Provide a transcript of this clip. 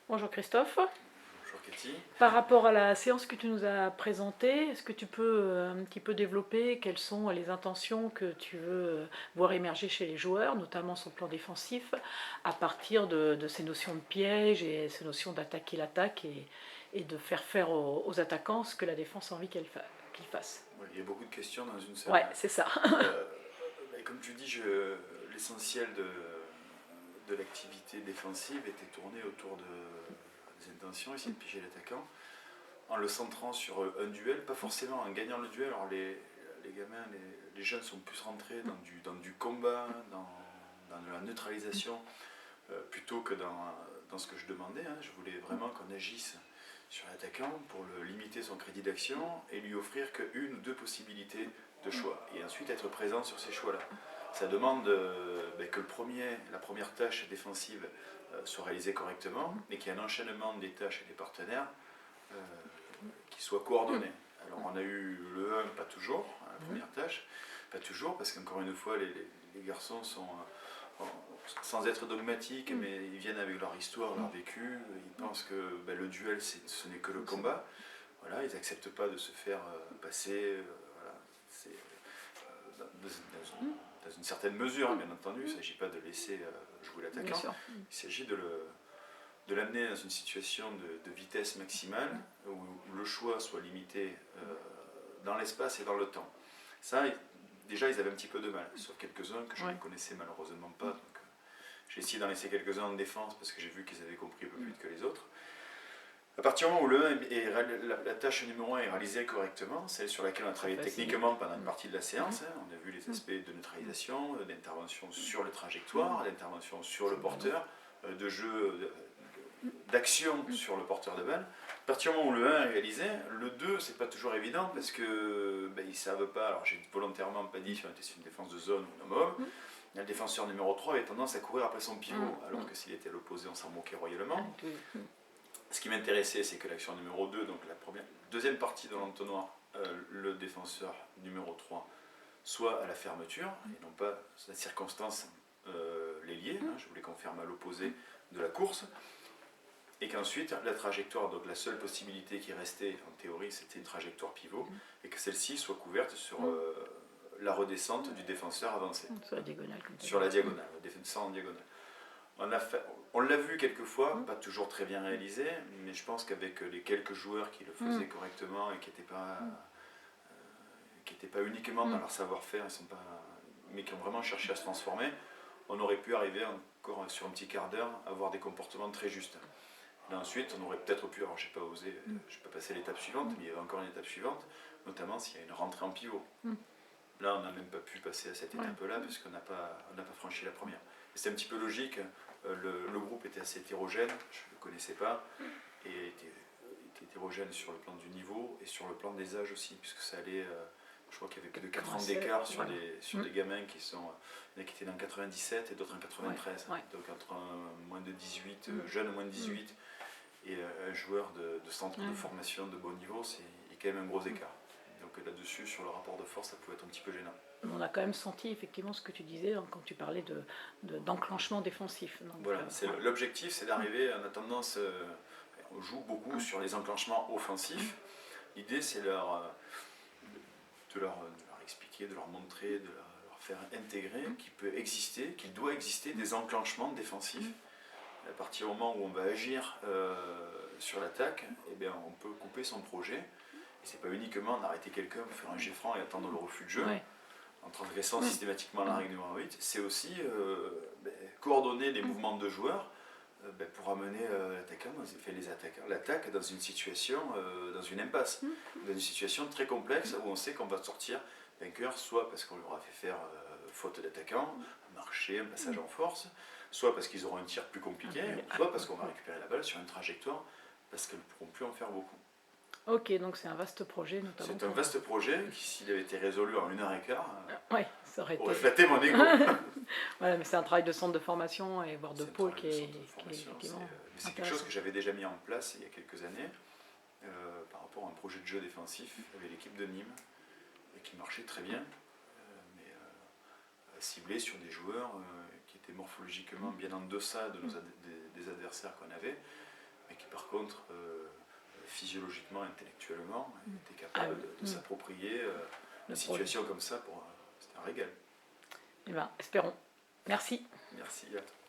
Bonjour Christophe. Bonjour Cathy. Par rapport à la séance que tu nous as présentée, est-ce que tu peux un petit peu développer quelles sont les intentions que tu veux voir émerger chez les joueurs, notamment sur le plan défensif, à partir de ces notions de piège et ces notions d'attaquer l'attaque et de faire aux attaquants ce que la défense a envie qu'ils fassent. Ouais, il y a beaucoup de questions dans une seule. Ouais, c'est ça. Euh, Comme tu dis, l'essentiel de l'activité défensive était tourné autour des intentions, essayer de piéger l'attaquant, en le centrant sur un duel, pas forcément en gagnant le duel. Alors les gamins, les jeunes sont plus rentrés dans du combat, dans la neutralisation, plutôt que dans ce que je demandais. Hein. Je voulais vraiment qu'on agisse sur l'attaquant pour limiter son crédit d'action et lui offrir qu'une ou deux possibilités de choix. Et ensuite être présent sur ces choix-là. Ça demande que la première tâche défensive soit réalisée correctement et qu'il y ait un enchaînement des tâches et des partenaires euh, qui soit coordonné. Alors on a eu le 1, pas toujours, la première tâche, pas toujours, parce qu'encore une fois, les garçons sont, sans être dogmatiques, mais ils viennent avec leur histoire, leur vécu, ils pensent que le duel, ce n'est que le combat. Voilà, ils n'acceptent pas de se faire passer, voilà, c'est, dans une certaine mesure, bien entendu, il ne s'agit pas de laisser jouer l'attaquant, il s'agit de l'amener dans une situation de vitesse maximale où le choix soit limité dans l'espace et dans le temps. Ça, déjà, ils avaient un petit peu de mal, sauf quelques-uns que je ne connaissais malheureusement pas. Donc, j'ai essayé d'en laisser quelques-uns en défense parce que j'ai vu qu'ils avaient compris un peu plus vite que les autres. À partir du moment où la tâche numéro 1 est réalisée correctement, celle sur laquelle on a travaillé techniquement pendant une partie de la séance, hein, on a vu les aspects de neutralisation, d'intervention sur le trajectoire, d'intervention sur le porteur, de jeu d'action sur le porteur de balle. À partir du moment où le 1 est réalisé, le 2, c'est pas toujours évident parce que ils ne savent pas. Alors j'ai volontairement pas dit si on était sur une défense de zone ou de mob. Le défenseur numéro 3 avait tendance à courir après son pivot, alors que s'il était à l'opposé, on s'en moquait royalement. Ce qui m'intéressait, c'est que l'action numéro 2, donc deuxième partie de l'entonnoir, le défenseur numéro 3 soit à la fermeture, et non pas la circonstance les lier. Hein, je voulais qu'on ferme à l'opposé de la course. Et qu'ensuite, la trajectoire, donc la seule possibilité qui restait en théorie, c'était une trajectoire pivot, et que celle-ci soit couverte sur la redescente du défenseur avancé. Sur la diagonale. Sur la diagonale, le défenseur en diagonale. On l'a vu quelques fois, pas toujours très bien réalisé, mais je pense qu'avec les quelques joueurs qui le faisaient correctement et qui n'étaient pas uniquement dans leur savoir-faire, mais qui ont vraiment cherché à se transformer, on aurait pu arriver encore sur un petit quart d'heure à avoir des comportements très justes. Là ensuite, on aurait peut-être pu, alors j'ai pas osé, je n'ai pas passé l'étape suivante, mais il y avait encore une étape suivante, notamment s'il y a une rentrée en pivot. Là, on n'a même pas pu passer à cette étape-là, puisqu'on n'a pas franchi la première. C'est un petit peu logique, le groupe était assez hétérogène, je ne le connaissais pas, et était hétérogène sur le plan du niveau et sur le plan des âges aussi, puisque ça allait, je crois qu'il n'y avait que de 4 ans d'écart sur des gamins qui étaient dans 97 et d'autres en 93, donc entre moins de 18, jeunes moins de 18, et un joueur de centre de formation de bon niveau, il y a quand même un gros écart. Donc là-dessus, sur le rapport de force, ça pouvait être un petit peu gênant. On a quand même senti effectivement ce que tu disais quand tu parlais d'enclenchement défensif. Donc, voilà, l'objectif, c'est d'arriver, on a tendance, on joue beaucoup sur les enclenchements offensifs. L'idée, c'est de leur expliquer, de leur montrer, de leur faire intégrer qu'il doit exister des enclenchements défensifs. À partir du moment où on va agir sur l'attaque, on peut couper son projet. Et c'est pas uniquement d'arrêter quelqu'un pour faire un jet franc et attendre le refus de jeu, en transgressant systématiquement la règle numéro 8, c'est aussi coordonner les mouvements de joueurs pour amener l'attaque dans une situation, dans une impasse, dans une situation très complexe où on sait qu'on va sortir vainqueur, soit parce qu'on leur a fait faire faute d'attaquant, marcher, un passage en force, soit parce qu'ils auront un tir plus compliqué, soit parce qu'on va récupérer la balle sur une trajectoire, parce qu'ils ne pourront plus en faire beaucoup. Ok, donc c'est un vaste projet notamment. C'est un vaste projet qui, s'il avait été résolu en 1h15, ça aurait flatté mon ego. Voilà, mais c'est un travail de centre de formation et voire de pôle qui est effectivement. C'est quelque chose que j'avais déjà mis en place il y a quelques années par rapport à un projet de jeu défensif avec l'équipe de Nîmes et qui marchait très bien, mais ciblé sur des joueurs qui étaient morphologiquement bien en deçà des adversaires qu'on avait. par contre, physiologiquement, intellectuellement, était capable de s'approprier une situation comme ça. C'est un régal. Eh bien, espérons. Merci. Merci à toi.